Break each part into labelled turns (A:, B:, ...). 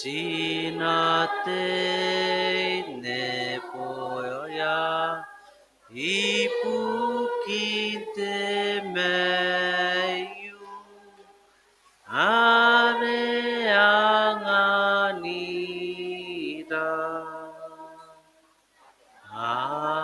A: Sinate nepoya ipukinte meyu ane anganira. Amen.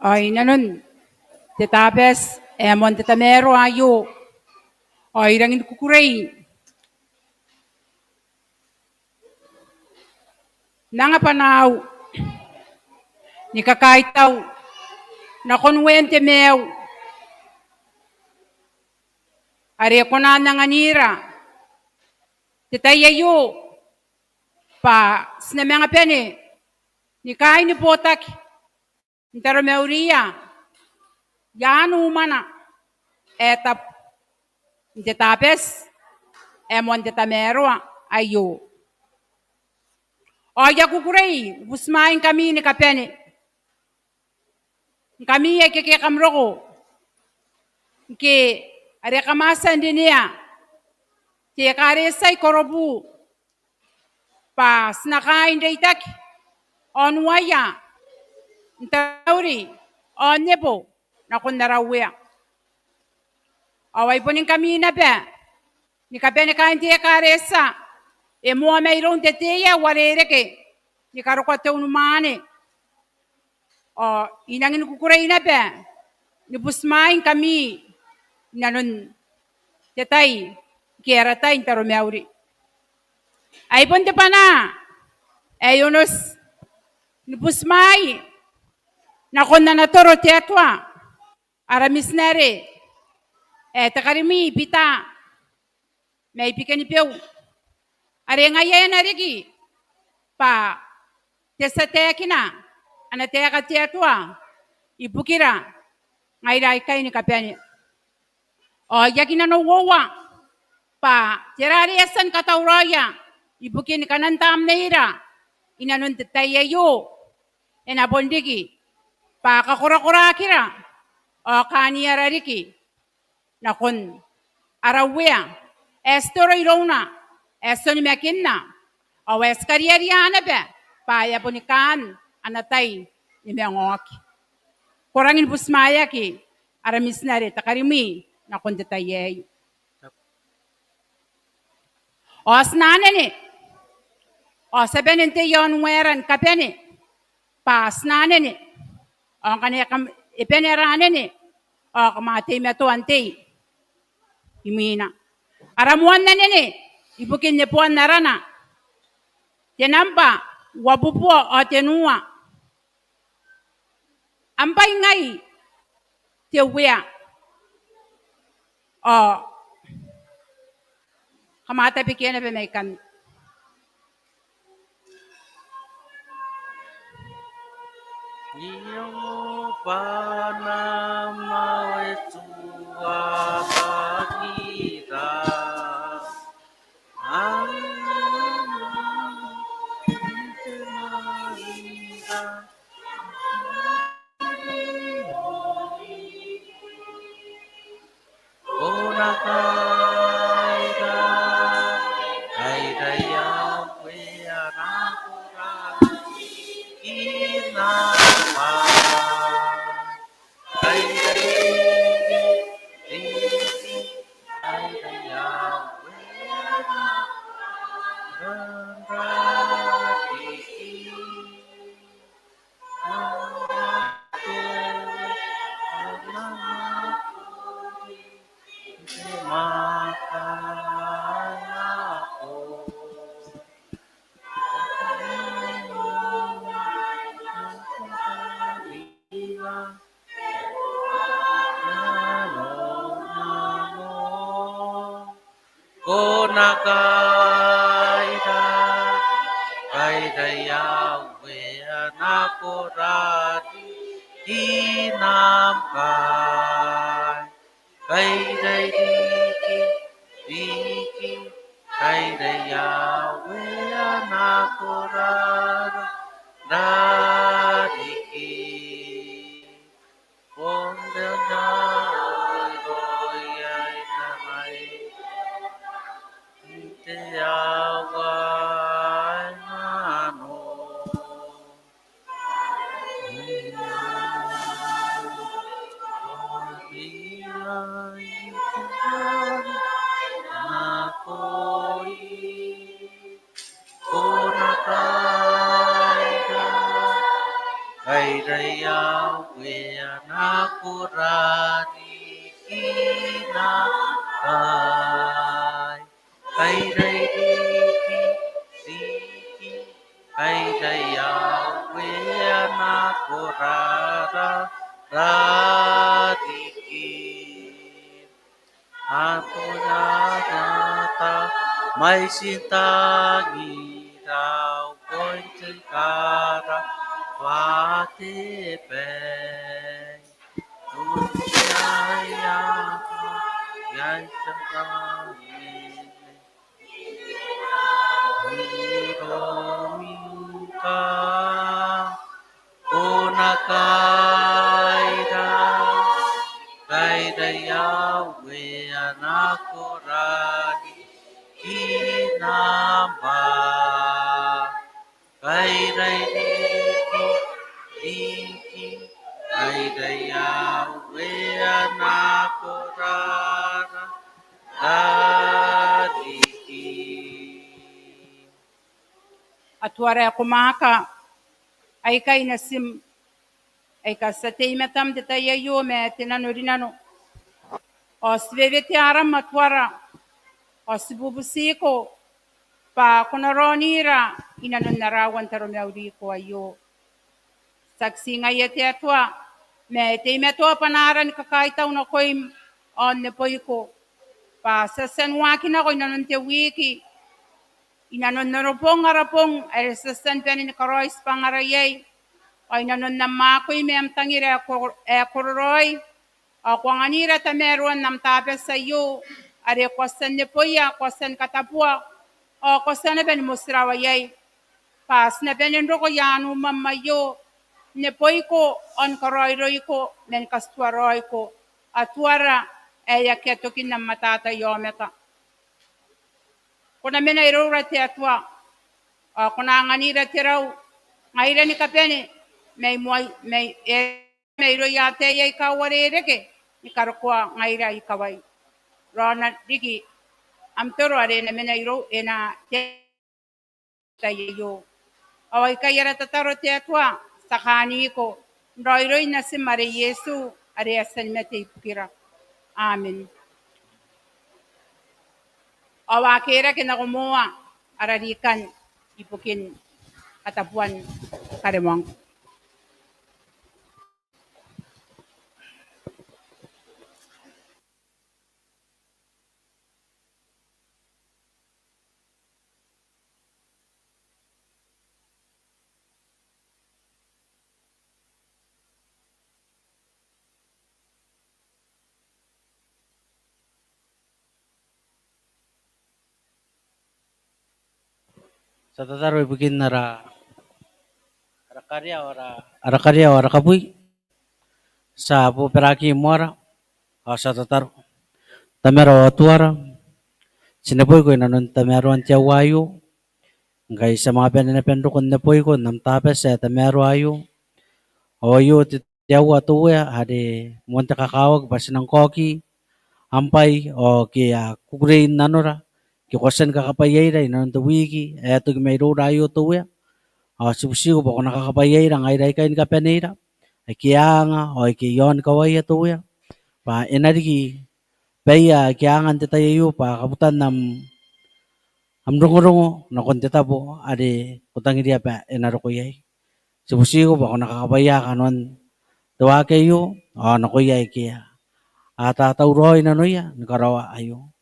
B: Ay nanon, tetapes, emon tetamero ayo. Ay rangin kukuray. Nanga panaw, ni kakaitaw, na konwente meu. Are ko na nanganira. Tetayayo, pa sinamanga pene, ni kain ni potak, ni taromeuria, yanu mana, etap, ni tetapes, emon tetamero ayo. Oya kukuray, busmain kami ni kapene. Kami ay kikikamroko. Ki are kamasa ndinia. Ti karesay korobu. Pas nakain daytak. Onwaya. Ntauri. Onnepo. Nakundarawya. Away po ning kami na ba. Ni kapene kain ti karesa. E mo mayroon teteya warereke. Ni karukate unumane. O inangin kukuray na ba. Ni busmain kami. Nanon tetay. Kira tay tarumeauri. Ay ponte pa na. Ayunos. Ni busmai. Nakon na natoro tetwa. Aramis nare. Takarimi pita. May pika ni piyaw. Are ngayon na rigi. Pa. Tesa tekina. Ana teka tetwa. Ibukira. Ngayon kay ni kapyan. O yakin na nawawa. Pa. Tirariasan katawraya. Ibukin kanantam na ira. Inanon tetayayo. Enabondigi. Pa kakura-kura kira. O kaniya rariki. Nakon. Arawea. Esto roirona. Esto ni mekinna. O eskariyariana be. Pa yaponikan. Anatay. Ni mengok. Kurangin busmaya ki. Aramis na rin. Takarimi. Nakon tetayayo. O snanene. O sabenente yon weran kapene. Pa snanene. O kanya ipeneranene. O kamati meto ante. Imina. Aramuan na nene. Ibukin ne puan narana. Tenamba. Wabupo o tenua. Ampay ngay. Tewea. O Kamata pikir na may kan.
A: Iyong panamaw tua kita ang tinarita o nakaida ay Yahweh anakuran inapa ay Konakaida Kaida Yahweh anakorati inamkai Kaida diki Kaida Yahweh anakorati radiki Pondana Oidoyai Namai Te awai mano Kay Yahweh anakurani kinakay Kay Diki Kay Yahweh anakurara radiki Ako nata may sintangi daw ko'y kara patipay. Unyaya ko yan sa kami. Hiroming ka kunakaida Kaida Yahweh anakurani kinama Kaida diki Kaida Yahweh anakurana radiki
B: Atuare kumaka ay kay nasim ay kasatay matam detaya yo me tinanurinano. O svevete aram matwara o sibubusiko pa kunaronira inanon narawan tarumeudi ko ayo. Saksi ngayete atwa me te meto panaran kakaitaw na koy on ne poy ko pa sasanwaki na koy nanon te wiki inanon narupong arapong ay sasan penin karois pangarayay ay nanon namakoy me am tangira kororoy ako anira tameron nam tape sa iyo are kwasan ne poya kwasan katapua o kwasan ben musrawayay pas na benin roko yanu mamayo ne poy ko on karoy ko men kastuaroy ko atuara ya ketokin nam matata yometa kuna mena irora te atua kuna nganira te rau ngaira ni kapene may iro yate ya ikaware reke ni karukwa ngaira ikawai rona digi amtoro are na mena iro ena te tayo awai kayara tataro te atua sakani ko roiro na si Mare Yesu are asan mete pukira amen awakera kinakumoa ararikan ipukin katapuan karemong
A: Sa tataro bikin nara karya ora kabui sa po peraki mora sa tataro tamero tuara sinapoy ko nanon tamero antia wayo ngai sa mga penene kon napoy ko nam tapes sa tamero ayo o yo tiyawa tuwa hade monta kakawag bas ng koki ampai o kia kukurein nanora ki kosen kakapayay nanon tuwiki eto may rayo tuwa sibusigo ba kung nakakapayay ang ay kain ka penira ay kiyanga o ay kiyon kawaya tuya pa enarigi baya kiyangan titayo pa kabutan nam rungo-rungo na kon titabo ade kutang dia pa enaro ko yay sibusigo ba kung nakakapaya kanon tuwa kayo nakuyay kiya atataw na noya nakarawa ayo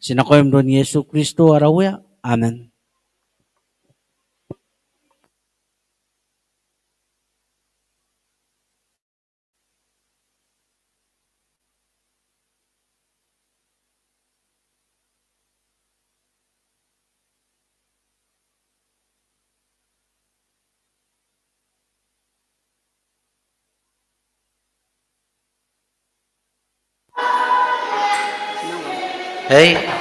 A: sinakoyem don Yesu Kristo arawya amen. Hey.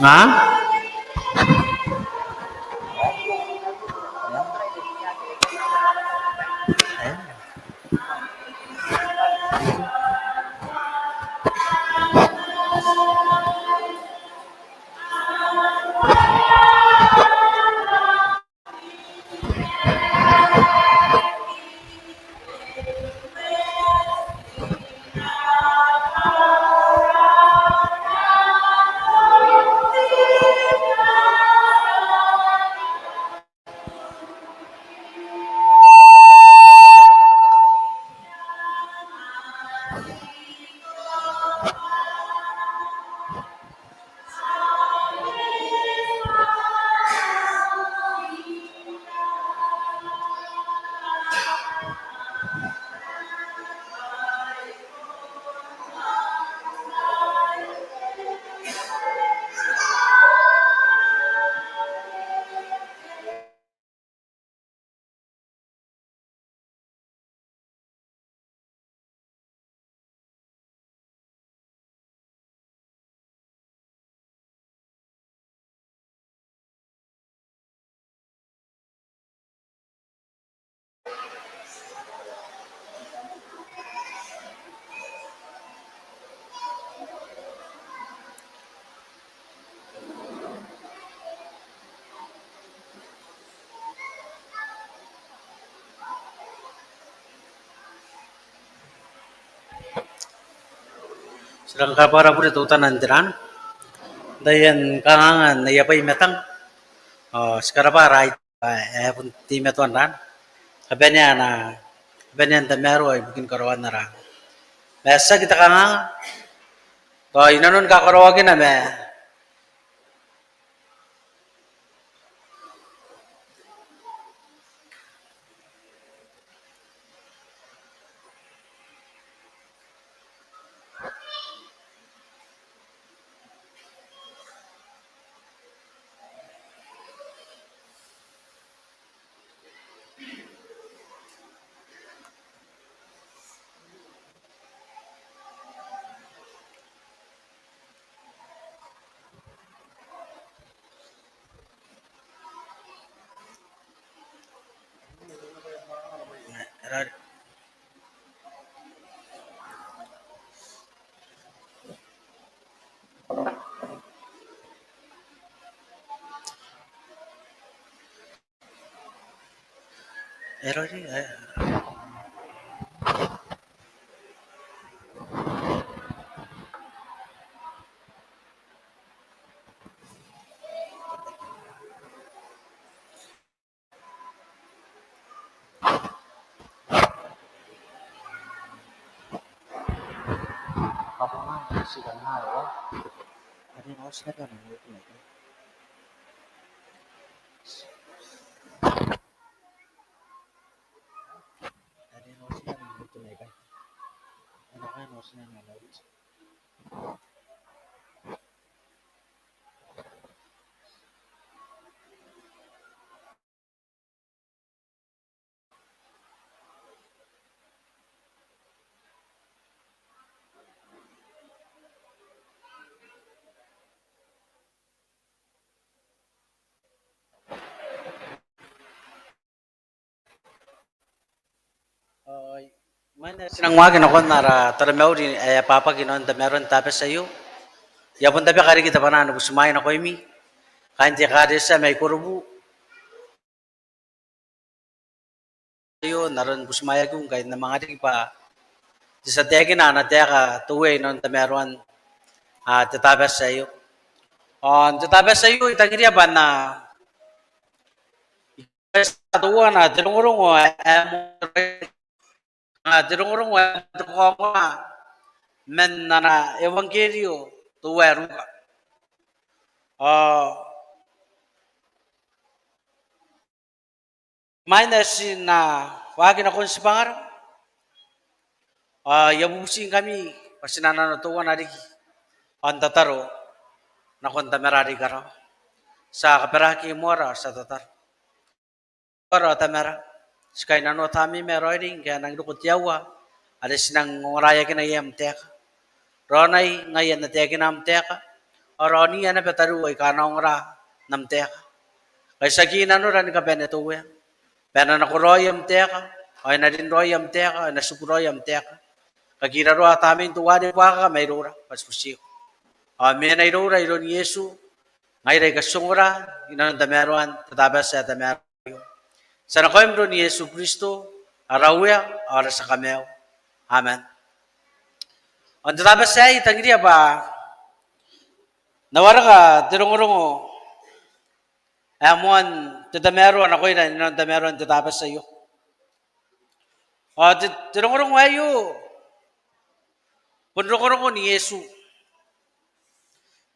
A: Ha? Sedang kapara pura tutan nantiran dayan kangangan na yapay metang sekarang para pun tim tuan ran kabenya tamero ay bikin karawan na ra besa kita kangangan to inanon kakarawagin na me Error ni. Apa nga si kanaro? Ano na sa kan mo ito? Ano na sa kan mo ito? Ano ka no sa na mo? Mana sinang wagin ako nara taramaw din papa ginon da meron tapos sa'yo. Yapon tabi kari kita panan kusumain ako imi. Kanti kari sa may kurubu. Sa'yo naron kusumaya kung kahit na mga di pa. Sa tegi na teka tuwe non ta meron tatapos sa'yo. On tatapos sa'yo itangiriya ba na tuwa na tinungurong ko tinungurong ko men na evangelio tuwa ruka. Minus na wagin ako si pangar. Yabusin kami pasinanatuwa na rin. Ang tataro na konta merari karo. Sa kaperaki mora sa tatar. Pero tamera. Skay na no tami meron rin kaya nang lukot yawa. Alis nang ngoraya kinayam teka. Ronay ngayon na teka nam teka. O roni yan na betaru ay kanong ra nam teka. Kaya sa kinano rin ka benetuwa. Pena na kuroyam teka, ay na din royam teka, ay na sukuroyam teka. Kagira ro atamin tuwade waka may rura, paspusiyo. Amen ay rura, ilo ni Yesu, ngay ray kasungura, inan tameruan, tatabas sa tameruan. Sana ko imro ni Yesu Kristo, arawya, ara sa kameo. Amen. Ang tatabas sa itangiriya ba, nawara ka, tirungurungo, amuan, tatameruan ako yun, inan tameruan, tatabas sa iyo. Tinungurong wayo. Punrungurong ko ni Yesu.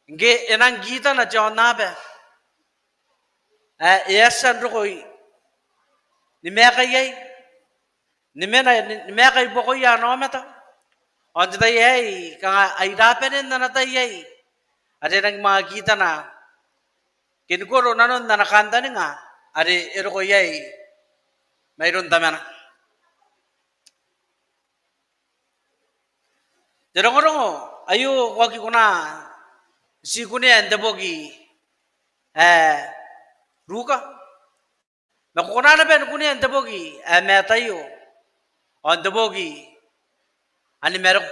A: Nge enang gita na John nabe. Yesan rukoy. Ni meka yay. Ni meka iboko ya no meta. On ta yay kanga ay dapen na natay yay. Ade nang mga kita na kinukuro nanon na nakanta ni nga. Ade ero yay. Mayroon tamana. Tirong-rongo, ayo wagi ko na si kunya ndabogi ruka. Makukuna na ben kunya ndabogi metayo on ndabogi ani merok.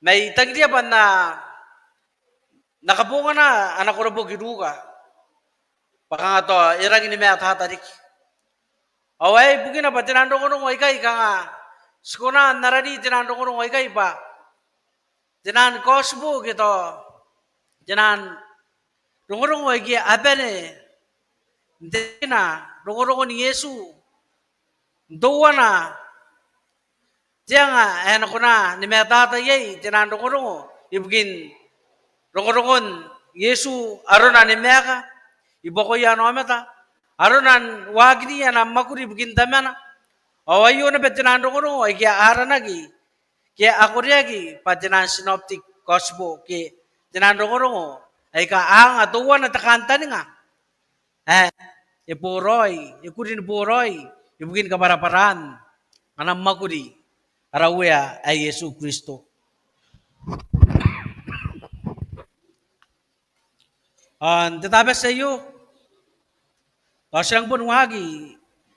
A: May tagdiya ba na nakabunga na anak ko bogi ruka. Baka nga to irang ini meta tarik. Away bugina ba tinandong-rong ay kay nga sekuna naradi tinandong-rong ay kay ba. Tinan kosbo gitu. Tinan rungurung wagi abene. Dina rungurung ni Yesu. Doa na. Tiang enak na ni metata yai tinan rungurung. Ibugin rungurungun Yesu aruna ni meka. Iboko ya no meta. Arunan wagni ya na makuri bugin tamana. Awayo na betinan rungurung ay kaya aranagi. Kaya ako riyagi, patinan synoptic kosbo, kaya tinandong ay kaang atuwa na takanta nga. Ipuroy, ikurin puroy, ibugin kaparaparan, anang makudi, arawya ay Yesu Kristo. Tatabas sa iyo, silang punwagi,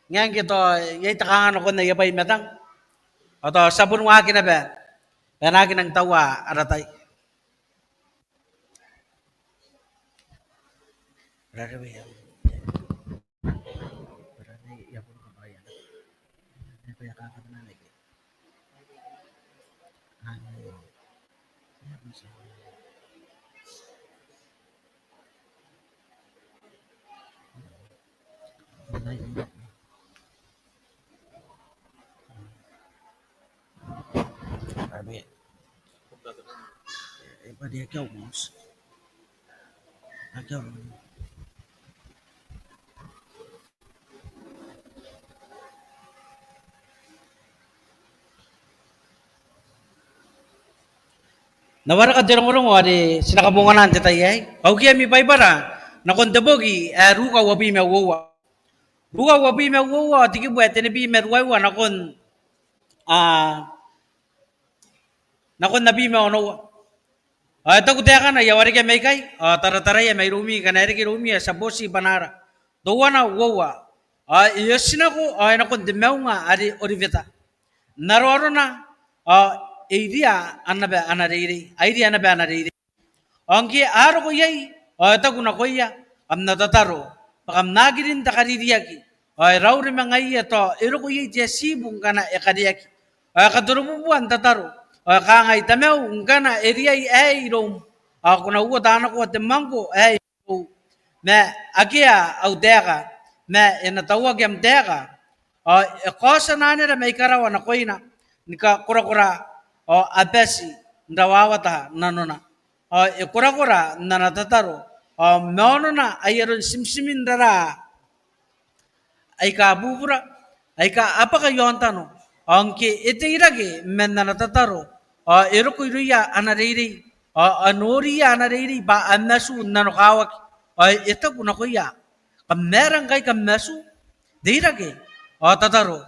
A: ngayon kito, yay takangan ako na yapay metang, atau sabun wagi na ba? Penagi ng tawa aratay. Nawara ka dirong wari sinakamunganan ti tayay. Auki mi paibara nakontabogi ruka wabi me wowa. Ruka wabi me wowa tiki buat ni bi me ruwa nakon nakon nabi me ono. Taku teka na yawari ke may kay tara ya may rumi kanari ki rumi sa bosi banara. Dowana wowa. Yosina ko nakon demau nga ari oriveta. Naroro na idea anariri. Angki aro ko yai taku na koya amna tataro. Pakam nagirin takaririaki. Rauri mangai to iro ko yai jesibung kana ekariaki. Katurubuan tataro. Kangay tameu ngana area rom. Ako na uwa dana ko temangko me akia au teka me enatawa gem teka. Kosa nanira may karawa na koina. Nika kura apesi ndawawata nanona. Kura nanatataro. Meono na ayaron simsimin dara. Ay ka bubura. Ay ka apa ka yontano. Angki ite irage men nanatataro. Eroko iruya anariri. Anoriya anariri ba anasu nanokawak. Ito kuna kuya. Kamerang kay kamasu. Dirage. Tataro.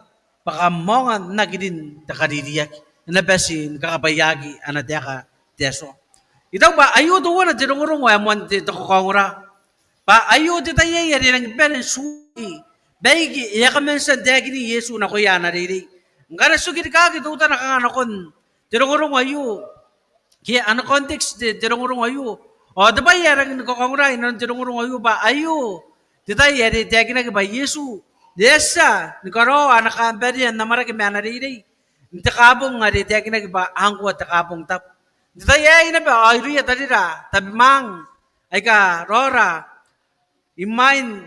A: Pakamongan nagidin takaririyak. Nabesin kakabayagi anadeka teso. Itaw ba ayo to na tinurong wa mo dito ko kangura. Pa ayo ti tayo yari ng peren suki. Baigi yakamen sa degni Yesu na kuya nariri. Ngana sugit ka kito ta nakangana tinurong ayo. Kaya ano context tinurong ayo. Diba yarang ko kangura inan tinurong ayo ba ayo. Ti tayo yari degni ba Yesu. Desa nikaro anak amberian namara ke manariri. Ntakabong ngari degni ba angko takabong tap. Ditaya ina ba ay riya tarira tabimang ay ka rora imain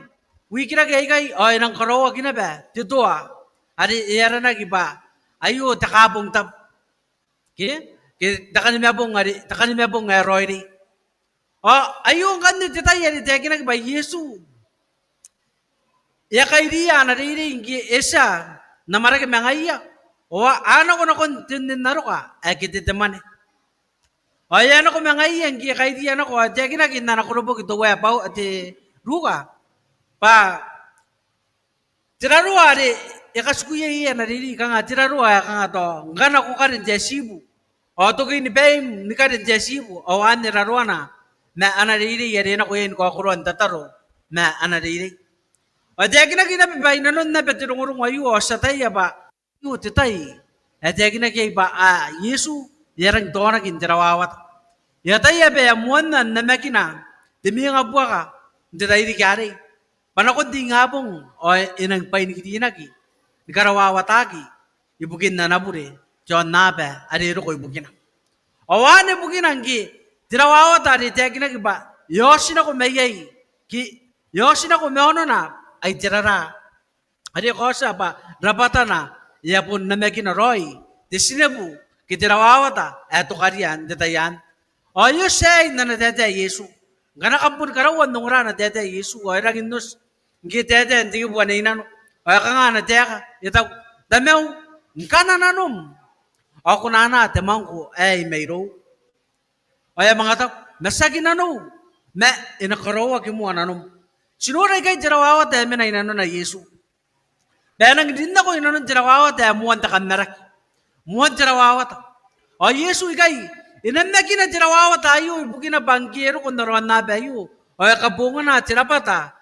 A: wikira kay ay nang karawa kina ba titua ari iyara na giba ayo takabong tab ke dakan me bong roiri ayo kan ditaya ni tagina ba Yesu ya kay riya na riri ngi esa namara ke mangaya ano ko na kon tinaro ka ay kititemane. Ayan ako mga iyan, kaya diyan ako, diyan kinakin na nakurubog ito, waya pa, at ruka. Pa, tiraruwa, ikaskuya iyan, narili ka nga, tiraruwa, ka nga to, ngana ko ka rin diyan sibu. O, to kayo ni Baim, ni ka rin diyan sibu, o, niraruwa na anarili, yarin ako yan, ko akuruan tataro, na anarili. O, diyan kinakin na, ba, inanon na, betirungurung wayo, o, sa tayo ba, yu, titay, at diyan kinakin ba, Yesu, yarang doona kin tirawawat. Yataya be amuan na makina. Demi nga buwa ka. Hindi tayo dikari. Panakon di nga pong inang painikiti Nikarawawatagi. Ibugin na nabure. John nabe. Ariro ko ibugin na. Awan ibugin ang ki. Tirawawat ari tegi ba. Yosin ako mayay. Yosin ako meono na. Ay tirara. Ari ko sa pa. Rabata na. Yapon na makina roy. Tisinabu. Kitirawawata. Eto kariyan. Ditayan. You say na nadete Yesu. Gana kampun karawan nung ra nadete Yesu. Ay ragin nus. Ngitete hindi ko buwan na inano. Ay ka nga nadeka. Itaw. Damew. Nga na nanom. Ako na na temang ko. Ay mayro. Ay mga tao. Nasagi na no. Me inakarawa kimuha nanom. Sinuray kay tirawawat ay na inano na Yesu. Dahil nang din ako inano tirawawat ay muwan ta kamerak. Muwan tirawawat. O Yesu ikay. Inamnaki na tirawawa tayo, ibuki na bangkero kung naroon na bayo. O kabunga na, tirapata.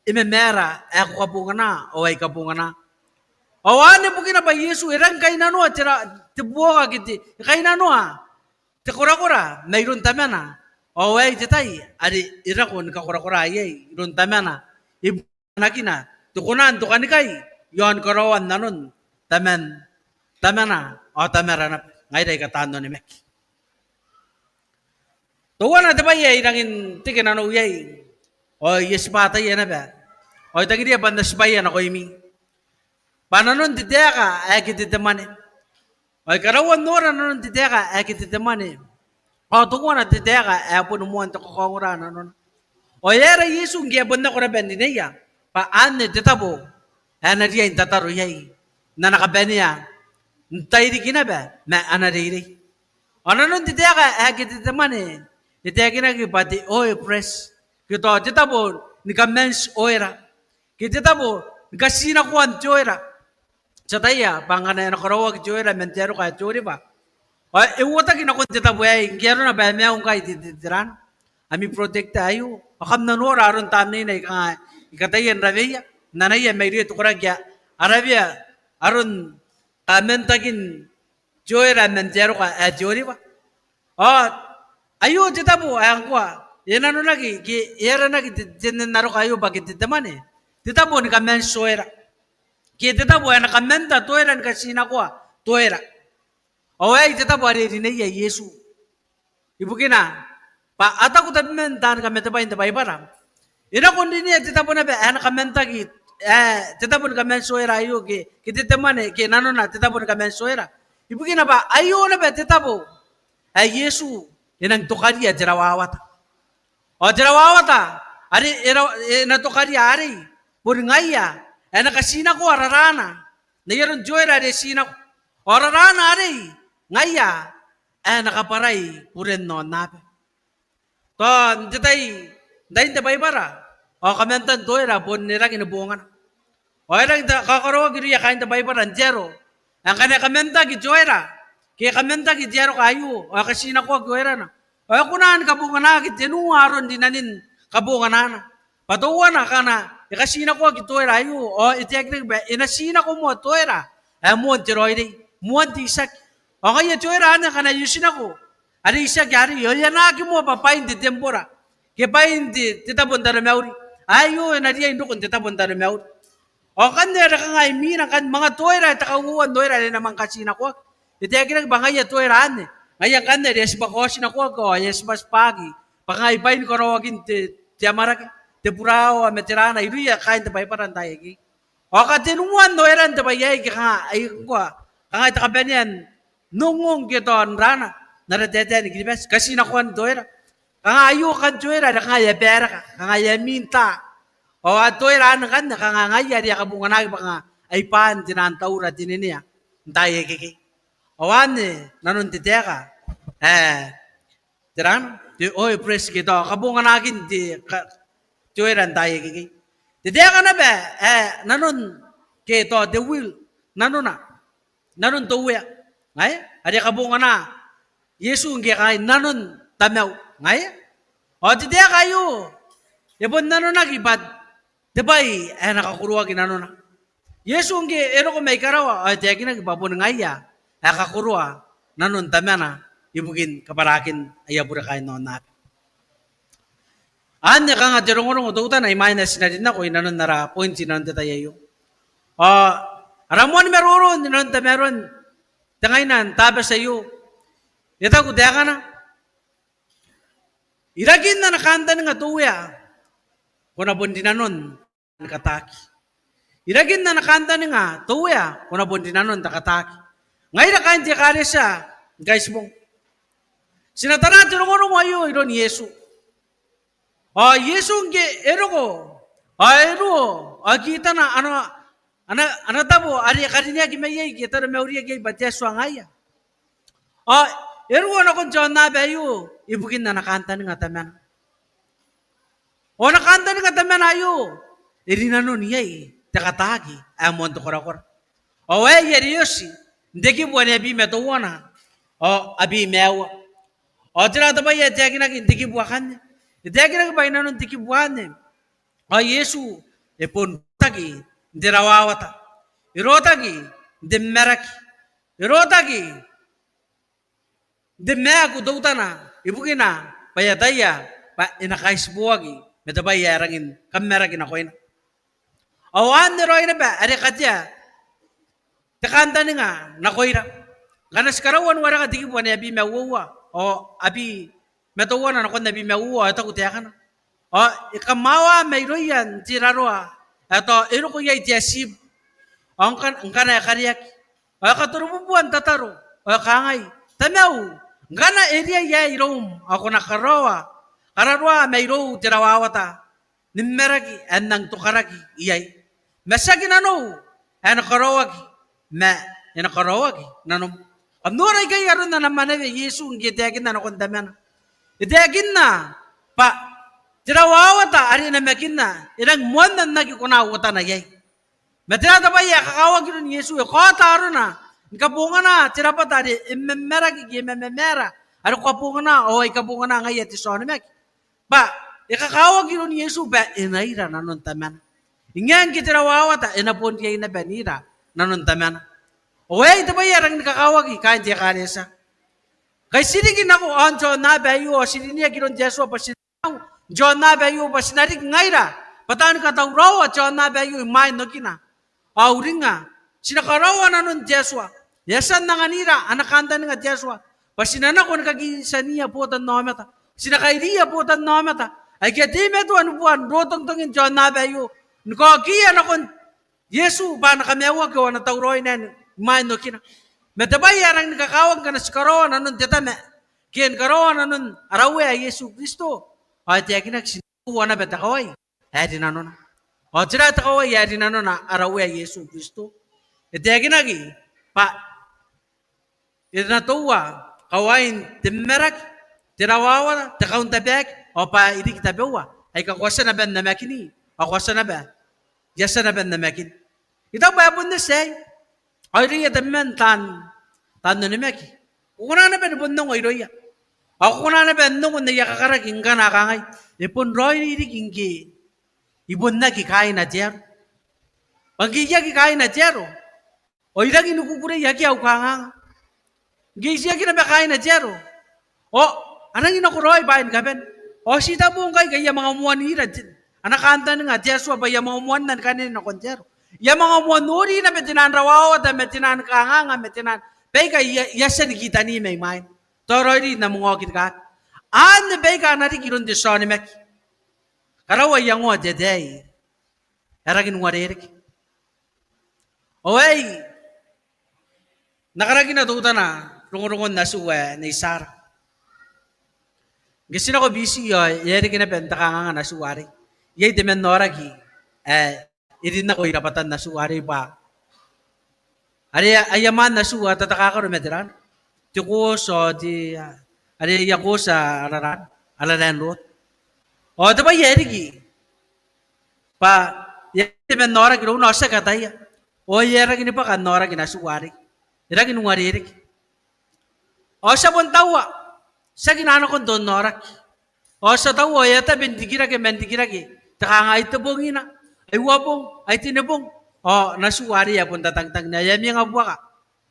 A: Imemera, ako kabunga na, o ay kabunga na. O ano ibuki na ba Yesu, irang kay na no, tibuwa ka kiti, kay na no tikura-kura, mayroon taman na. O ay titay, ari irakon kakura-kura, ay, iron taman na. Ibuki na kina, tukunan, tukanikay, yon karawan na nun. tamena o tamerana ngai dai katano ni mek to wana de bai ai rangin tikena no yai o yesbata yena ba o tagi dia bandas bai na ko imi pananon titeka akiti temane o karawan nora non titeka akiti temane o to wana titeka apun mo to ko ngura non o yera yesu ngia bonna ko bendi ne ya pa anne tetabo ana dia intataru yai nana kabenia ntairi kinaba ma ana diri onanon titeka akiti temane titeka ki pati o press kito tetabo ni kamens oira kitabo ni kasina ko an joira sataya bangana na karawa ki joira mentero ka jori ba o ewota kinako tetabo ay ngero na ba me ang kay titiran ami protect ayo akam na no aron tamni na ka ikatayan rabiya nanaya mayri to kuragya arabia aron kamentakin joira mentero ka jori ba o ayo tetabo ang kwa yenano lagi ki era lagi tenen naro kayo bakit titamane tetabo ni kamen soera ki tetabo ana kamenta toera ni kasina kwa toera o ay tetabo ari ni ya yesu ibu kina pa ata ko tamen tan kamenta ba inta baibara ina kundi ni tetabo na ba ana kamenta ki tetabo ni kamen soera ayo ki titamane ki nano na tetabo ni kamen soera ibu kina ba ayo na ba tetabo ay yesu inang tukari ya jarawawata o jarawawata ari na tukari ari pur ngaya ena kasina ko ararana na yaron joira de sina ararana ari ngaya ena kaparay puren no nape to nditai dai te baibara o kamentan toira pun nira kinabungan o era kakaro giri ya kain te baibara jero ang kana kamenta ki joira ki kamenta ki jero kayu o kasina ko joira na o kunan kabungan na ki tenuaron dinanin kabungan na patuwa na kana ikasina ko gitoira ayu o iteknik ba inasina ko mo toira mo tiroidi mo tisak o kaya toira na kana yusina ko ari isa gari yo yana ki mo papain di tempora ke pain di titabon tara mauri ayu na dia induk on titabon tara mauri o kan der ka ngai mina kan mga toira ta kawuan toira na man kasina ko iteknik ba kaya toira ane ngaya kan der yes ba ko sina ko yes mas pagi pangai pain ko rawagin ti amara te purao meterana iruya kain te pai parantai ki o ka tinuan no eran te pai ai ka ai ko ka ta kabenian nungong ke ton rana na re tete ni gibes kasi na kon doera ka ayu kan joera da ka ya pera ka ya minta o atoira na kan ka nga ya dia ka bunga na ba ai pan tinan taura tinenia ntai ki o ane nanon titeka tiran ti oi press ki to ka bunga na kin ti joiran tayo kiki. Tidak ka na ba, nanon ke to the will, nanon to uya. Ngay, ada kabungan na, Yesu nge kay nanon tamaw. Ngay, o tidak kayo, yapon nanon nagibat, debay, nakakuruwa kinanon na. Yesu nge, ero ko may karawa, o tidak kinagipapon ngaya, nakakuruwa, nanon tama na, ibugin kaparakin, ayabura kayo noon natin. Anya ka nga jerong-orong ututan ay minus na din ako inanon nara point sinan tayo. Ramon meron ninon ta meron tangainan tabe sa iyo. Ita ko ka na. Iragin na nakanta nga tuya. Kuna bundi nanon nakataki. Iragin na nakanta nga tuya. Kuna bundi nanon takataki. Ngayon na kain tiya kare siya. Guys mo. Sinatara jerong-orong ayo iron Yesu. Yesu nge ero ko. Ero kita na ano tabo ari karinya kimay kita na meuri gay batya swangaya. Ero na kon John na bayo ibugin na nakanta nga taman. Nakanta nga taman ayo. Irina no niya takatagi amon to korakor. Yeri yosi ndeki bwane abi metuwana. Abi mewa. Tira tabay tiyagi na ndeki buwakan. Idagirag ba ina nung tikibuhanin? Yesu, epon tagi, hindi rawawata. Irotagi, hindi meraki. Irotagi, hindi meaku dautana. Ibukin na, payataya, inakaisbuwagi. Metabay yarangin, kameragin ako ina. Awan ni Roy na ba, ari katya. Takanta ni nga nakoira. Kana skarawan wara ka digi buwan abi mawwa o abi metawa na nakon abi mawwa ata kutiakan. O ikamawa mayroyan tirarwa. Ato iro ko yai tiasib. Angkan ya karyak. O katurubuan tataro. O kangay. Tamaw. Ngana area yai rom. Ako nakarawa. Kararwa mayro tirawawata. Nimmeragi anang tukaragi iyay. Masagin ano. Ano karawagi. Ina karawagi. Nanom. Amnuray kay aron na naman Yesu ang gitagin na nakondaman. Itagin na. Pa. Tirawawata. Ari na makin na. Irang muan na nagikunawata na yay. Matirata ba iya kakawag yun Yesu. Kota aron na. Ikabunga na. Tirapat ari. Imemera gigimemera. Ano kapunga na. O ikabunga na ngayat isonamek. Ba. Ikakawag yun Yesu. Ba. Inaira na nun taman. Ingan kitirawawata. Inapon kaya na banira. Nanon taman. Owe, ito ba yarang nakakawag kain tiya kanesa. Kay sinigin ako on John na bayo, siniya giron Jesu pa sinaw. John na bayo pa sinarik ngaira. Patan ka taw raw John na bayo may no kina. Auring nga. Sinakarawa na nun Jesu. Yasan na nganira anakanta nga Jesu. Pa sinana ko nakagisa niya po tan nometa. Sinakairiya po tan nometa. Ay kaya to ano buwan rotong tongin John na bayo. Nakakiya na kon Yesu ba nakamewag ko na tawroy na main no kina. Metabay arang nakakawag ka na si karoon anong titame. Kiyan karoon anong arawe ay Yesu Kristo. At yakin na sinuwa na betakaway. Hadi na na. O tira takaway hadi na na arawe ay Yesu Kristo. At yakin na gi. Pa. Ito na tuwa. Kawain timmerak. Tirawawa. Takaun tabek. O pa idik tabewa. Ay kakwasa na ben na makini. Akwasa na ben. Yasa na ben na makin. Ito ba po na say? Ay riya taman tan no ni maki. Kuna na ben bundong ay riya. Ako kuna na ben nung na yakakaraking ka na kangay. Ipon roy ni rikingi. Ibon na kikain na jero. Pagkiya kikain na jero. O irang inukukure yaki au kangang. Gisiya kinabakain na jero. O anang inakuroy bayan ka ben. O sita mo kay kaya mga umuan nila. Anakanta nga Jesu ba yung mga umuan na kanina na konjero. Yung mga umuan nuri na metinan rawaw at metinan kanganga metinan. Beka yasa nikita ni may main. Toroy rin na mungokit ka. An beka natin kirun di sonimek. Karaway yung wa deday. Eragin wa derik. Oway. Nakaragin na tuta na. Rungon na suwe ni Sarah. Kasi na ko busy yun. Yerikin na benta kanganga na suwari. Yay demen noragi, irin na ko irapatan na suwari ba. Ayaman na suwa tataka ko rumediran. Tiko so di yako sa alaran road. O diba yerigi? Pa yay demen noragi ro nasa kataya. O yeragi ni pa kan noragi na suwari. Iragi nung waririk. O sa buntawa, sa ginano ko doon noragi. O sa tawa yata bendigirage. Taka ito bong ina. Ay wabong. Ay tinabong. O, nasuwari ya punta tangtang na. Yan mga abwa ka.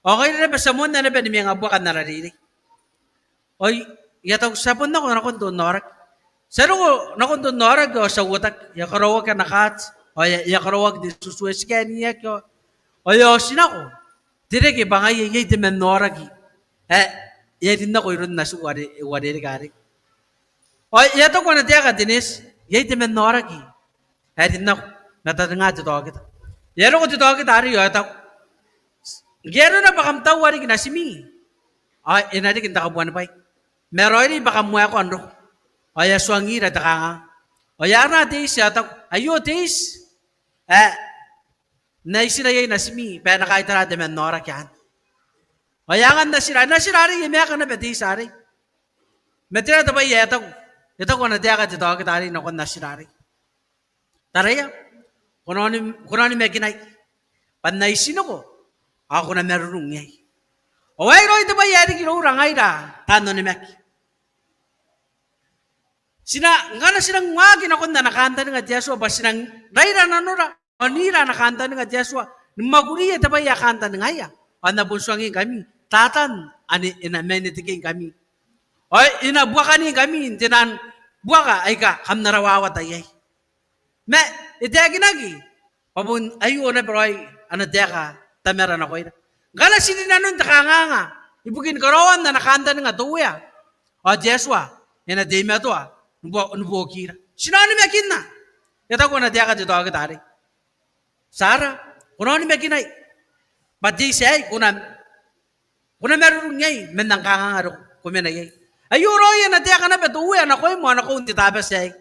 A: Okay na ba sa muna na ba ni mga abwa ka nararinig? O, yataw sapon na ko nakondon norak. Saro ko nakondon norak o sa utak. Yakarawag ka nakats. O, yakarawag di susuwes ka niya ko. O, yosin ako. Direk iba nga yay di men norak. Yay din na ko yun nasuwari. Iwari kari. O, yataw ko na tiya ka dinis. Yay di men noragi. Din na natatanga dito kita. Yero ko dito kita ari yo ta. Gero na bakam taw wari kina simi. Ay inadi kinta kabuan pay. Meron ni bakam mo ako ando. Ay aswangi ra taka. O yara tis ya ta. Ayo tis. Naisira yay na simi. Pa nakaitara de men norag yan. O yangan nasira ri yeme ka na betis ari. Metira ta ba yeta ko. Ito ko na diya ka dito kita rin ako nasirari. Taraya, kuno ni may kinay. Panaisin ako. Ako na meron ngay. O ay ro ito ba yari kinurang ay da. Tano ni Mek. Nga na silang ngagin ako na nakanta nga Jesu. Ba sinang raira na nura. O nira nakanta nga Jesu. Maguriya ito ba yakanta nga ya. O nabunsuangin kami. Tatan, inamenitigin kami. Oy, inabuwa ka ni kami, tinan, buwa ka, ay ka, kam narawawat ay ay. Ite ginagi. Pabun, ayo na pero ay, ano diya ka, tameran ako ina. Gala sini nanon takanganga. Ibugin karawan na nakanta nga tuya. O Jeswa, ina deme to nubo kira. Sinani mekin na. Ita ko na dia ka dito agad ari. Sara, kunani mekin ay. Pati say kuna meron ngay mendang kanganga ro kumena yay. Ayuro yan na dia ka na betuya na koy mo na ko unti tabe say.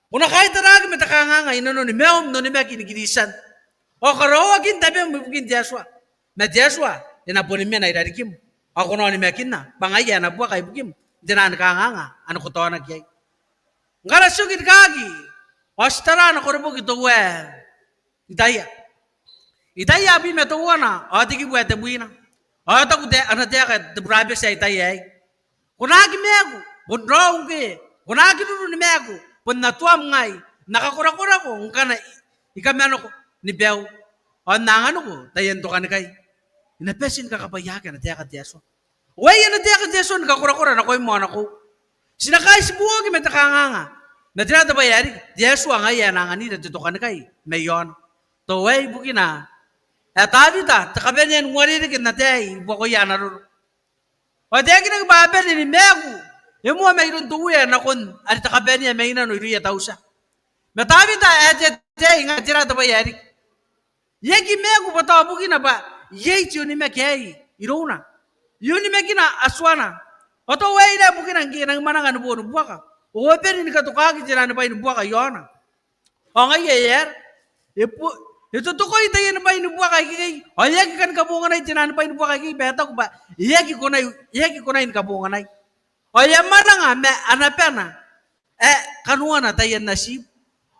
A: Kuna kahit tarag metakanganga inono ni meom no ni mekin girisan. O karawa kin tabe mo bugin Jeswa. Na Jeswa, ina po ni mena irarikim. Ako no ni mekin na, bangaya na buwa kay bugim. Dinan kanganga, ano ko to nagyay. Ngara sugit kagi. Ostara na korbo gito we. Idaya. Idaya abi meto wana, ati ki buete buina. Ata ko de anate ka de brabe sa itaya. Kunagi mego, bunrong ke. Kunagi dulu ni mego, pun natuam ngai. Nakakura-kura ko ngkana ikamano ko ni bew. Onangano ko, tayen to kan kay. Inapesin ka kapayakan na tiya ka tiyaso. Uy, yan na tiya ka tiyaso, nakakura-kura na ko yung mga ko. Sinakay si buwag yung metakanganga. Na tinata ba yari, tiyaso ang ayan ang anita dito ka na kay. Mayon. To way, buki na. At tabi ta, takaben yan, ngwaririn na tiya, ibuwa ko yan na rin. O tiya kinagbaben, inimego. Yung mga mayroon tuwi na kun, at takaben yan, may inano, iruya tao siya. Matabi ta, at tiya, nga tinata ba yari. Yagi mego pa tao, buki na ba? Yei tio ni mekei irona yuni mekina aswana oto weida bukina ngina mana nganu bonu buaka o peri ni katukagi jirani bai buaka yona o ngai yer epu itu to koi tayen bai buaka ki o yegi kan kabunga nai jirani bai buaka ki beta ko ba yegi konai kabunga nai o yamana nga me anapena kanuana tayen nasib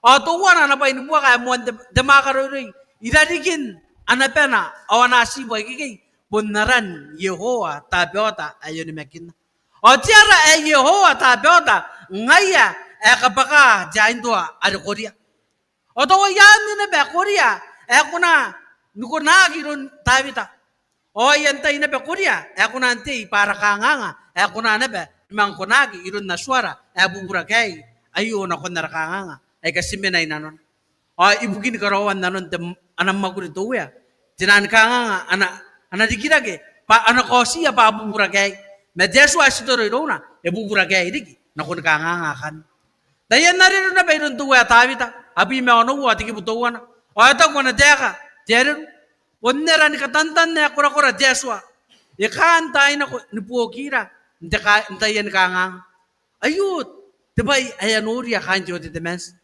A: o to wana na bai buaka mo de makaroi iradikin anapena awana siboy kiki punaran Yehowa tabiota ayon mekin. O tiara Yehowa tabiota ngaya kapaka jain tua ada Korea. O to yan ni be Korea kuna nukuna giron tabita. O yan tay na be Korea kuna anti para kanganga kuna na be mang kunagi iron na suara bubura kay ayo na kun narakanganga ay kasimenay nanon. O ibugin karawan nanon anam maguri tuya. Jinan kanga ana dikirage pa ana kosia pa bubura kay medyesu asitoro irona bubura kay diki nakon kanga kan dayan narin na bayron tuwa tawita abi me ono wa tiki butuwana o ata ko na deka jeru onnera ni katantan ne akura jeswa ikan tay na ni puokira ndeka ntayen kanga ayut tebay ayanuri kan jodi demens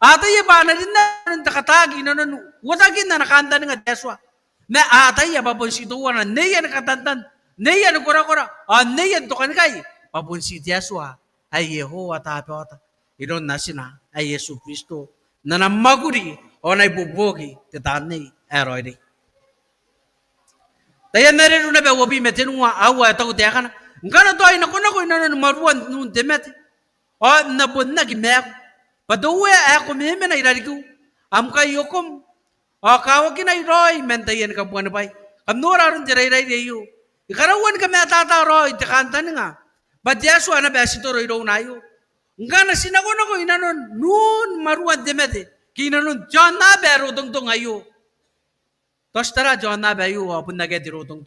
A: ata ye ba na din na takatagi nanon watagin na nakanta nga jeswa na atay babonsi tuwa na neyan katantan neyan kura-kura neyan to kan kay babonsi Yeswa ay Yehowa tapota iron na sina ay Yesu Kristo na namaguri o na ibubogi titani eroidi tayan na rin na ba wabi metinwa awa ito kutiya ka na ngana to ay nakunako inanon maruan nung demet o nabun na gimek paduwe ay kumime na irarigo am kayo kum o kawag kinay Roy, mentayan ka buwan na bay. Kamnura rin diray-ray dayo. Ikarawan kami atata Roy, tikanta nga. Ba't Yesu na besito Roy daw na yo. Nga na sinakon ako inanon, noon maruan demete. Kinanon, John na bero tong ayo. Tos tara, John na bayo, apun na gedi ro tong.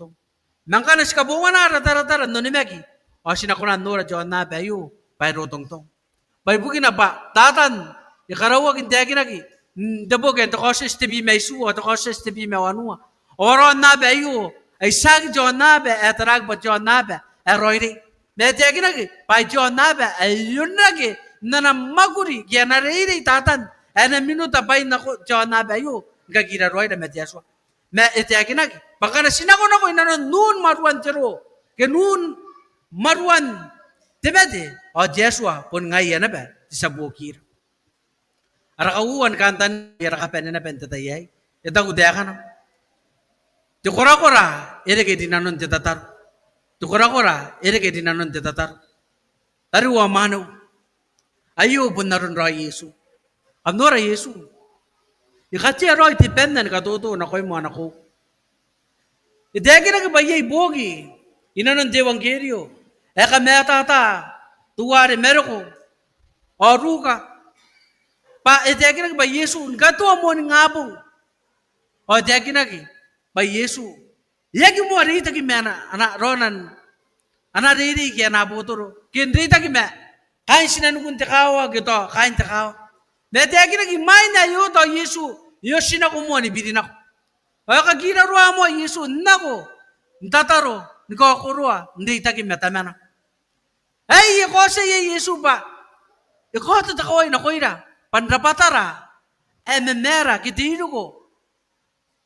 A: Nangka na sikabungan na rata-rata, no ni Meki. O sinakunan nura, John na bayo, bayro tong. Bay bukin na ba, tatan, ikarawag hindi lagi. Dabogen to koses tibi may suwa to koses tibi may wanua oron na be ayu ay sag John na be etrag ba John na be eroiri me tegi nagi pa John na be ayun nagi nana maguri genariri tatan ena minuta bay na John na be ayu gagira roy na me tiaswa me tegi nagi baka na sinako na ko inanon nun maruan jero ke nun maruan tebede o Jeswa pun ngaya na be tisabukir Arakauan kantan irakapen na pentatayay. Ita kudya ka na. Tukura-kura, ireke dinanon titatar. Tukura-kura, ireke dinanon titatar. Tariwa mano. Ayo pun naron ra Yesu. Ano ra Yesu? Ikati ra itipendan katuto na koy mo anako. Idegi na kabayay bogi. Inanon Evangelio. Eka metata. Tuwari meroko. Oruka. Pa idegi na kabayay Yesu. Gato mo ng ngabong. O idegi na ki. ba Yesu yagi mo rita ki mena ana ronan ana riri ki ana botoro kin rita ki me kain sinan kun tekawa gitu kain tekawa me te yagi ki mai na yo to Yesu yo sina ko mo ni bidina ko ka gira ruwa mo Yesu nako ntataro niko ko ruwa ndita ki meta mena ay ko sa Yesu ba iko ta takawai na koira pandrapatara memera kitiru ko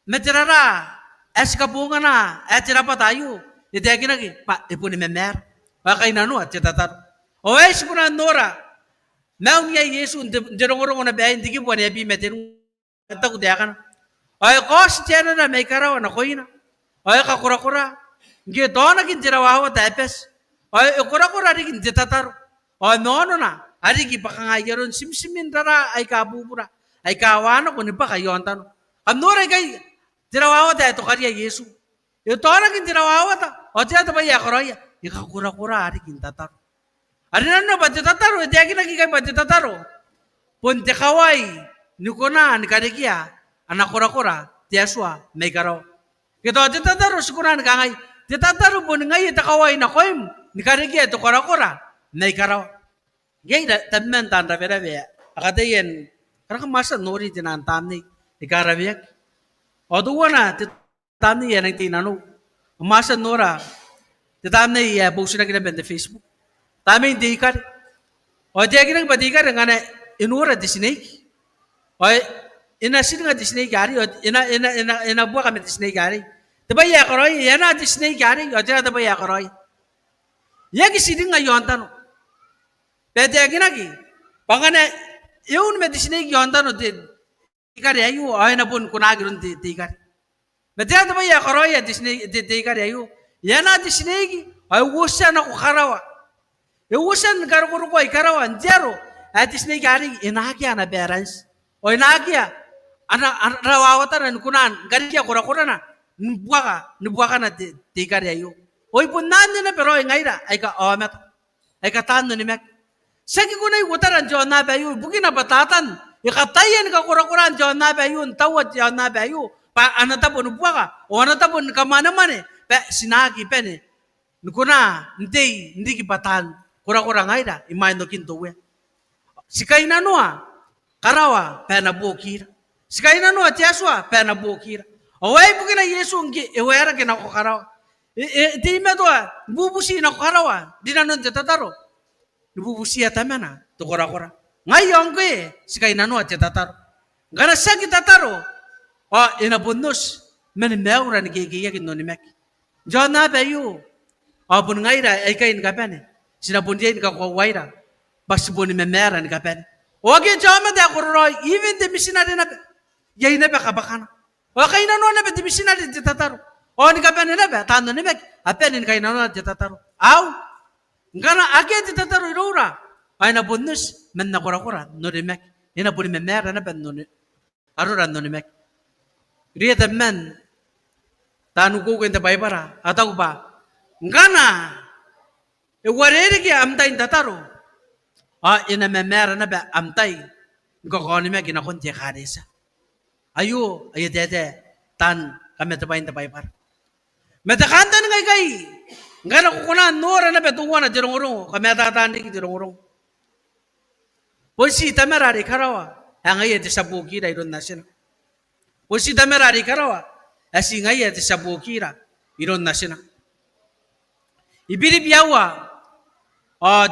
A: meterara eska na etira patayu itagi nagi pa ipuni memer pakai nanu atetatar o es puna nora naun ya Yesu jerong-jerong na bayin digi buan ebi meteru taku diakan ay kos tiana na may karawa na koina ay kakura-kura ngi dona kin jirawawa tapes ay kura-kura rin jetatar ay nono na ari ki pakangayaron simsimin dara ay kabubura ay kawana ko ni pa kayo antano amnore kay tirawawa ta to kariya Yesu yo tora kin tirawawa ta o tiya ta baya koroya ikakura-kura ari kin tatar ari nanno badyo tataro tiya kinagi kay badyo tataro punte kawai nikona ni karikia anak kura-kura tiya suwa may karaw kito ti tataro sikuran kangay ti tataro pun ngay ta kawai na koim ni karikia to kura-kura may karaw gay tamman tanda vera be akatayen karena masa nori tinan tamni ikarabiyak o duwana tamni yan ang tinano masa nora tamni ya post na kina bende Facebook tami hindi ikar o diya kinang badikar nga na inura di snake o inasin nga di snake gari o inabuwa kami di snake gari diba ya karoy yana di snake gari o diya diba ya karoy yagi siding nga yon tano pwede ginagi pangana yun may disney yonda no din ikari ayu ay na pun kunagirun di ikari metiya ba ya koroya disney di ikari ayu yana disney ay wusan ako karawa wusan garuguru ko ay karawa jero ay disney gari inagya na parents o inagya ana rawawatan kunan gariya kura na nubuaka na di ikari ayu oy pun nan na pero ngaira ay ka omet ay ka tanno ni mek sagi ko na utaran John na bayu bukin na batatan ikatayan ka kura-kuran John na bayu tawad John na bayu pa anatabon buwa ka o anatabon ka man pe sinagi pene nukuna hindi kipatan kura-kura ngaida imay no kintuwe sikay na noa karawa pe na bukira sikay na noa tiyaswa pe na bukira away bukin na Yesu ngi iwera kinako karawa di medoa bubusi na karawa di nanon tataro nububusiya tamana to kora-kora ngayon ko sikay nanu at tataro ngana sakit tataro o inabunnos men meura ni gigiyak no ni mek jona bayu abun ngaira ay kain kapane sinabundiin ka ko waira basbon ni mera ni kapane oge jama da kororo even the missionary na yay na ba kabakana o kay nanu na ba the missionary at tataro o ni kapane na ba tano ni mek apen ni kay nanu at tataro aw ngana age ti tataro irura ay na bonus men na kura no remek ina buni memera na ben no arura no remek riya men tanu ko kwenta baybara ataw ba ngana e warere ki amtay tataro ina memera na ba amtay ngokoni mek ina konti kadesa ayo ayete tan kami tabayin baybara metakanta ngay kay ngana ko kuna nora na betuwa na jirongorong kami tatandi ki jirongorong polisi tamerari karawa hangaye ti sabukira iron nasina polisi tamerari karawa asi ngaye ti sabukira iron nasina ibiri biyawa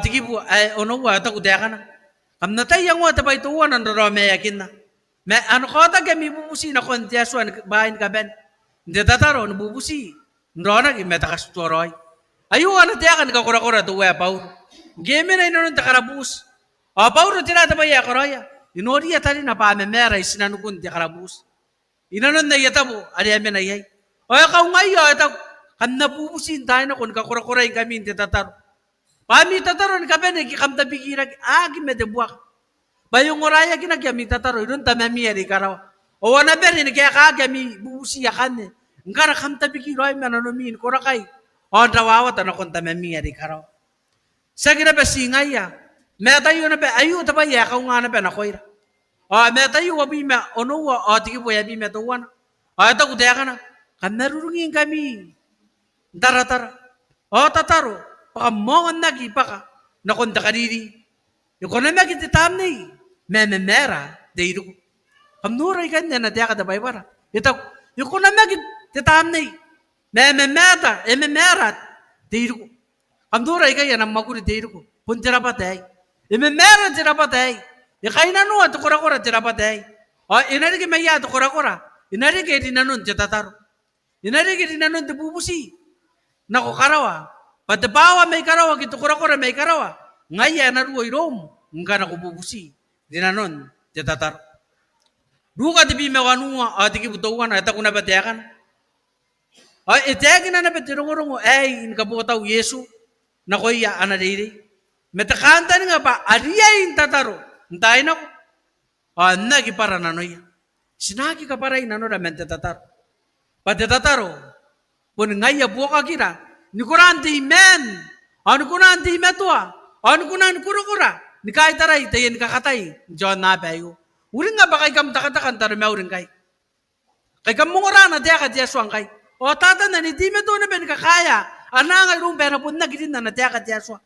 A: tigibu onowa ta kudakana kamna tayang wa tabay tuwa na rome yakin na me ano kota kami bubusi na kontiaswan bahin ka ben hindi tataro nububusi ndona ki metakas tuoroy ayu ana tiakan ka kura-kura tuwa paur game na inon takarabus paur tira tabaya koroya inori atari na pa memera isinanukun ti karabus inanon na yatabo ari amen ayay o ka ngayo ta kan nabubusin tayo na kun ka kura-kura kami ti tataro pami tataro ni kaben ki kamta bigirag agi medebuak bayong oraya kinagami tataro inon tamami ari karaw o wana ben ni kaya kagami bubusi yakan ngara kamta bigiroy mananomin korakay o dawawat ano kung tamami ari karaw. Sa ginabasingay ya. Metayo na ba, ayu tabay ya, kung nga na ba na koira. O metayo wabi me, ono wa, o tiki po yabi me to wana. O ito kutaya ka na. Kamerurungin kami. Tara. O tataro. Pakamongan nagi paka. Nakonda kadiri. Yung na magi titamni. Memera. Deiru. Kamnuray kanya na tiya kadabay para. Ito. Yung na magi titamni. Memera. Memerat. Deiru. Kamnuray kaya na maguri deiru. Puntira patay. Memera tira patay. Yung kayo na nuwa. Tukura-kura tira patay. O inarigi maya tukura-kura. Inarigi dinanon titataro. Inarigi dinanon tibubusi. Nako karawa. Padabawa may karawa, kito kura-kura may karawa. Ngaya na ruwa irom. Nga nakububusi. Dinanon, titatar. Duka tibi mewanunga, atiki butawan, ata kuna batiakan. Ay, itagin na nabatirungo, ay, inkabukaw Yesu. Nako iya, anadiri. Metakanta nga pa, ariya yung tataro. Ntayin ako. Nagi para nanoy. Sinagi ka para inano naman titatar. Patitataro. Pun ngaya buka kira. Ni kuranti men. Ano kuranti metua. Ano kunan kura-kura. Ni kay taray tayen kakatay. John na bayo. Uring nga ba kay kam takatakan taro me uring kay. Kay kam mungura na tiya ka tiya suang kay. O tata na ni di meto na ben kakaya. Ananga rung pera pun na gidin na tiya ka tiya suang.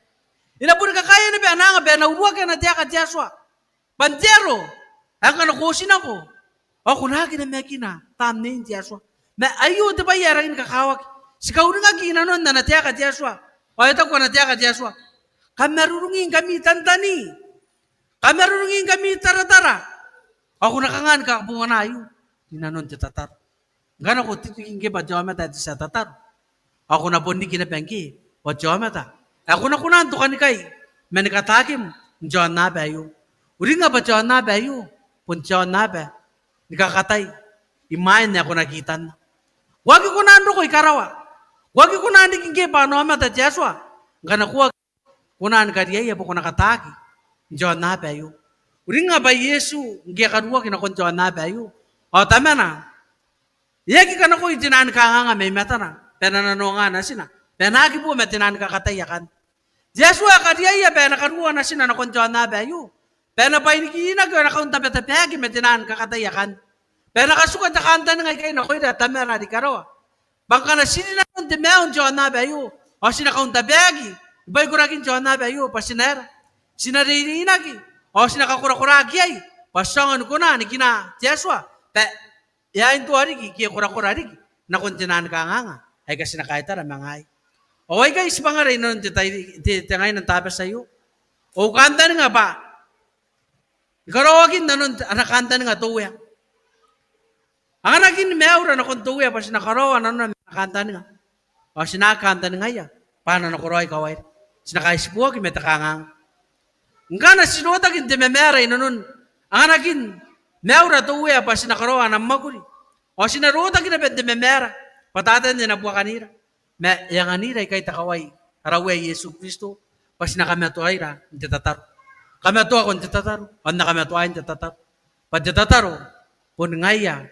A: Ina pun kakaya na ben ananga ben na uwa ka na tiya ka tiya suang. Pantero. Ang kanakusin ako. O kunagi na mekina. Tam na yung tiya suang. Na ayo di ba yarangin kakawak. Sikaw nga ginanon na natiya ka Diyaswa. O ito ko natiya ka Diyaswa. Kamarurungin kami tantani. Kamarurungin kami taratara. Ako nakangan ka bunga na ayo. Ginanon ti tatar. Gana ko titikin ke ba jawama ta sa tatar. Ako na bondi kinapengki. O jawama ta. Ako na kunan to kanikay. Manikatakim. Jawan na ba ayo. Uri nga ba jawan na ba ayo. Pun jawan na ba. Nikakatay. Imayan niya ako nakitan. Wagi ko na ko ikarawa. Wagi ko na hindi paano amata Jeswa. Nga nakuha kunan kariya iya po ko nakataki. Diyan na bayo. Uri nga ba Yesu, hindi karuwa kinakon diyan na bayo. O tama na. Iyagi ka na ko itinan ka nga may mata na. Penanano nga na sina. Penagi po may tinan ka katayakan. Jeswa kariya iya penakaruwa na sina nakon diyan na bayo. Penapay ni kinag nakon tapetapegi may tinan ka katayakan. Penakasukat na kanta na nga kayo na ko ita tama na di karawa. Bangka na sini na kung dimeon John na bayo. O sinakaon tabagi. Iba'y kuragin John na bayo. Pasinera. Sinaririnagi. O sinakakurakuragi ay. Pasangan ko na. Ni kina Jeswa. Yain to harigi. Kaya kurakurarigi. Na kung tinan ka nga. Ay kasi nakaita na mga ay. O ay guys. Mga rin nun. Titangay ng tabas sa'yo. O kanta nga ba. Ikarawagin na nun. Nakanta nga tuya. Ang naging meura na kung tuya. Pas nakarawa na nun. Nakanta nga. O sinakanta nga ya. Paano nakuroy kaway? Sinakaispuwa kime takangang. Nga na sinutagin di memeray na nun. Ang naging meura tuya pa sinakaroa ng maguli. O sinarutagin na di memera. Patatan din na buwa kanira. Yang anira kay takaway. Araway Yesu Kristo. Pa sinakametuay ra. Hindi tataro. Kametuwa kung hindi tataro. O nakametuay hindi tataro. Pa di tataro. Pun ngaya.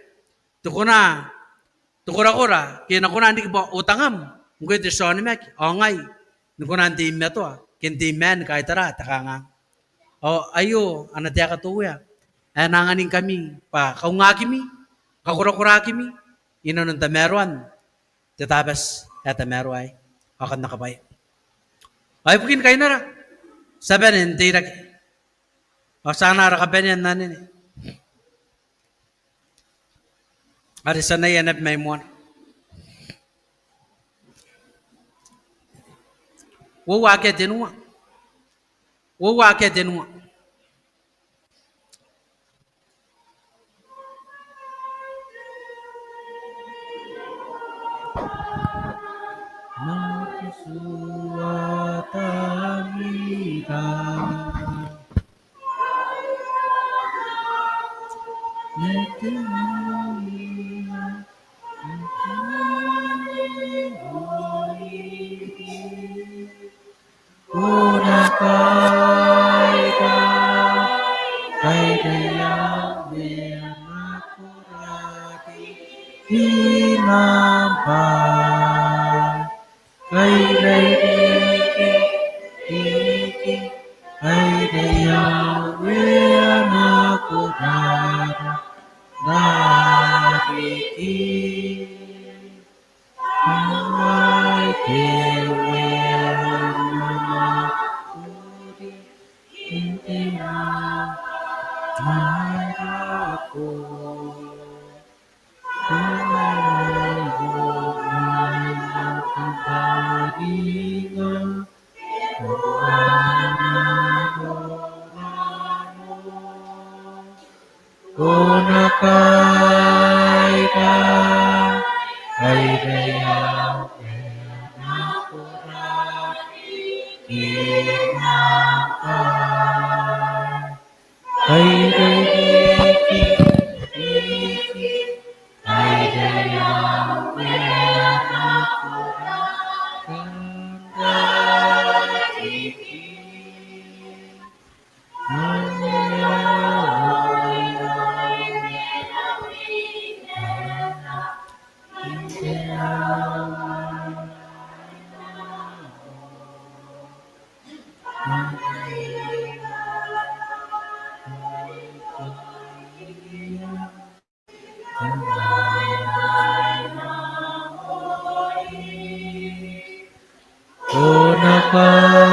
A: Tukura-kura, kaya na kunan di ba utangam. Ngwe di soni mek, o ngay. Nukunan di meto kinti men kahit tara, takanga. O ayo, anatya katuya. Nanganing kami, pa kaungakimi, kakura-kura kimi, inanong tameruan. Tatabas, tameruay, akan nakabay. Ay, pukin kayo na ra. Sabihin, hindi rak. O sana rakaben yan nanin eh. Ari sana yan at may muwan. Wawake dinwa. Wawake dinwa. Nagsuwatamita. Kunakaida Aidaya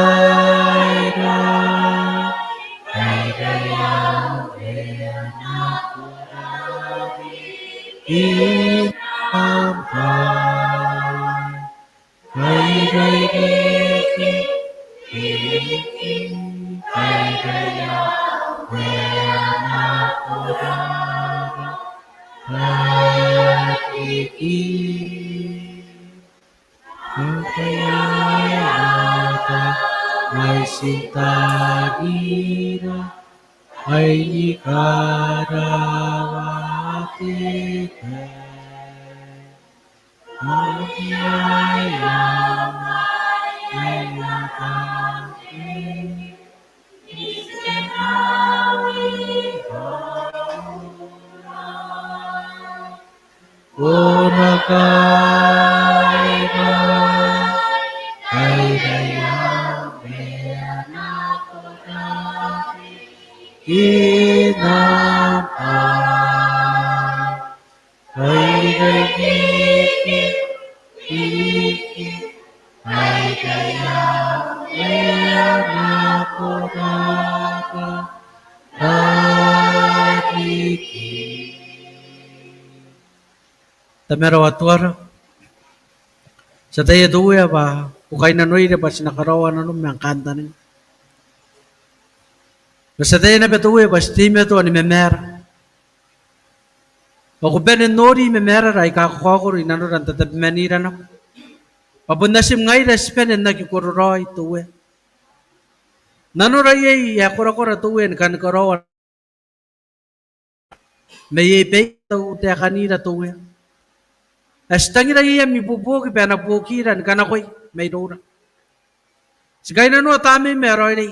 A: Kunakaida Aidaya Inampai Aidaya Aidaya Hatiki Kapayata May sintagira Ay ikarawati Kunakaida Aidaya Inampai Aidaya Aidaya Nakurata Hatiki Tamero atuara sa tayo duwe ba ukay na noy ba sinakarawa na nung ang kanta niya. Sa tayo na betuwe ba stime to ni memera. O benen nori memera rai kakakor inano ran tatap menira na. Pabunda sim ngai respenen na kikuroi tuwe. Nano rai ya kura tuwe kan karawa. May pe to te kanira tuwe. Astangira iya mi bubuki pena bukiran kana koy may dora. Sigay na no tami meroy ni.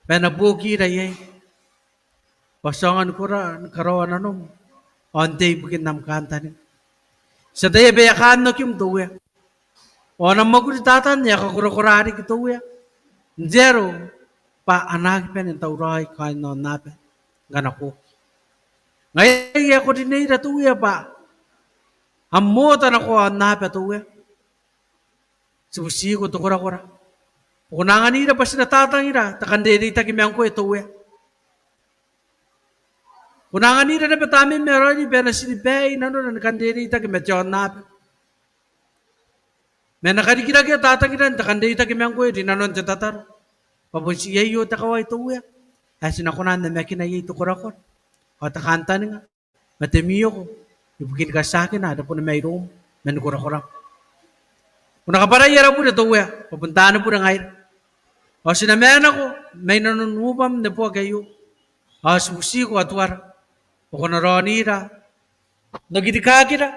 A: Pena bukira iya. Pasangan kura karawan ano. Ante bukin nam kanta ni. Sa daya beyakan no kim tuwe. O nang maguditatan niya kakura-kurari ki tuwe. Zero pa anak pen tauray kain no nape. Gana ko. Ngayon iya ko dinira tuwe pa. Amota na ko ang napatuwe. Subusi ko to kura-kura. Kunangan ira pa sinatatang ira. Takandiri takimang ko ito we. Kunangan ira na patamin meron ni Bena sinipay na nun. Nakandiri takimang nape. May nakarikira kaya tatakiran. Takandiri takimang ko ito. Nanon sa tatar. Papunsi yayo takaway ito we. Ay sinakunan na may kinaya ito kura-kura. O takanta nga. Matemiyo ko. Ibukin ka sa akin, ada po na may room, nanukura-kura. Kung nakaparayara po na ito, papuntaan po na ngayon. O sinamayan ako, may nanunubam na po kayo. O susi ko atwar. O kung naronira, nagidikakira.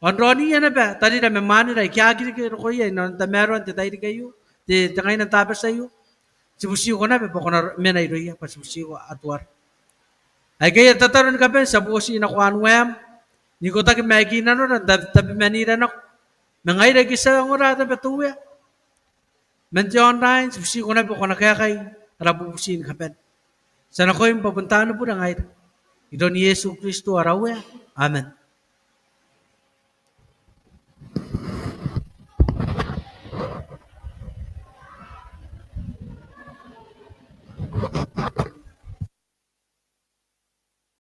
A: O naroniya na ba, tadi na may manira, ikiyakira ko yan, nantameron, titay di kayo, titangay ng tapas sa iyo. Susi ko na ba, kung menayroya, pasusi ko atwar. Ay kaya tataron ka ba, sa busi na kuhan wem, ni ko taki makina no na tabi manira na ngay lagi sa ngorata betuwe men John Ryan susi ko na po na kaya kay rabusin kapen sana ko yung papuntahan po na ngay idon Yesu Kristo arawe amen.